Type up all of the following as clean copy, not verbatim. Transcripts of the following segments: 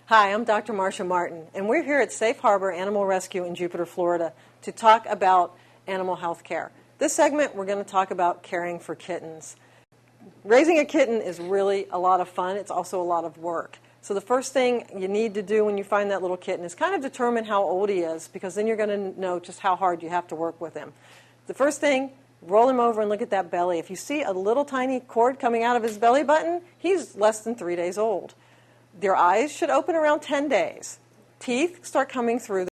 Hi, I'm Dr. Marcia Martin, and we're here at Safe Harbor Animal Rescue in Jupiter, Florida, to talk about animal health care. This segment, we're going to talk about caring for kittens. Raising a kitten is really a lot of fun. It's also a lot of work. So the first thing you need to do when you find that little kitten is kind of determine how old he is, because then you're going to know just how hard you have to work with him. The first thing, roll him over and look at that belly. If you see a little tiny cord coming out of his belly button, he's less than 3 days old. Their eyes should open around 10 days. Teeth start coming through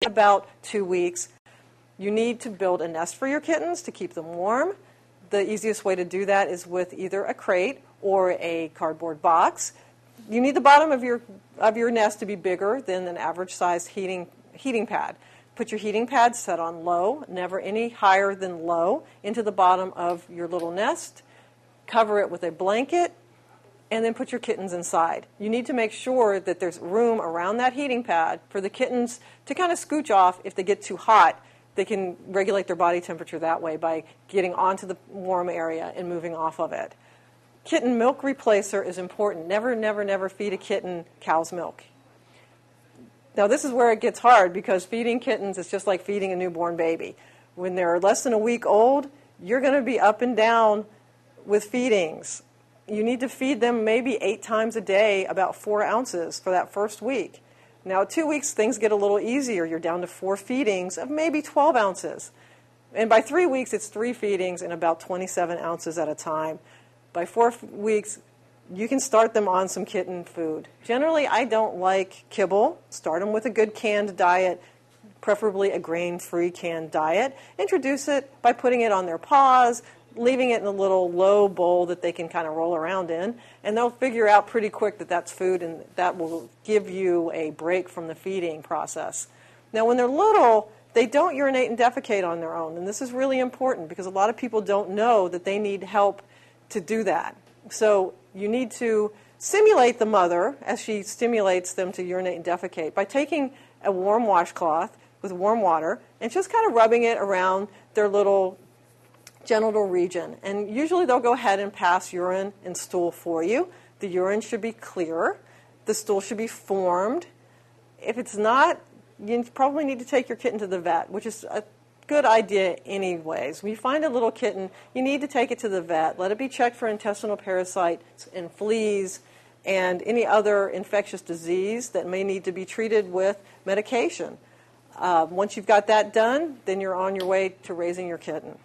about 2 weeks. You need to build a nest for your kittens to keep them warm. The easiest way to do that is with either a crate or a cardboard box. You need the bottom of your nest to be bigger than an average sized heating pad. Put your heating pad set on low, never any higher than low, into the bottom of your little nest. Cover it with a blanket, and then put your kittens inside. You need to make sure that there's room around that heating pad for the kittens to kind of scooch off. If they get too hot, they can regulate their body temperature that way by getting onto the warm area and moving off of it. Kitten milk replacer is important. Never, never, never feed a kitten cow's milk. Now this is where it gets hard, because feeding kittens is just like feeding a newborn baby. When they're less than a week old, you're going to be up and down with feedings. You need to feed them maybe 8 times a day, about 4 ounces for that first week. Now at 2 weeks, things get a little easier. You're down to 4 feedings of maybe 12 ounces. And by 3 weeks, it's 3 feedings and about 27 ounces at a time. By 4 weeks, you can start them on some kitten food. Generally, I don't like kibble. Start them with a good canned diet, preferably a grain-free canned diet. Introduce it by putting it on their paws, leaving it in a little low bowl that they can kind of roll around in, and they'll figure out pretty quick that that's food, and that will give you a break from the feeding process. Now, when they're little, they don't urinate and defecate on their own, and this is really important because a lot of people don't know that they need help to do that. So you need to stimulate the mother as she stimulates them to urinate and defecate by taking a warm washcloth with warm water and just kind of rubbing it around their little genital region. And usually they'll go ahead and pass urine and stool for you. The urine should be clear. The stool should be formed. If it's not, you probably need to take your kitten to the vet, which is a good idea anyways. When you find a little kitten, you need to take it to the vet. Let it be checked for intestinal parasites and fleas and any other infectious disease that may need to be treated with medication. Once you've got that done, then you're on your way to raising your kitten.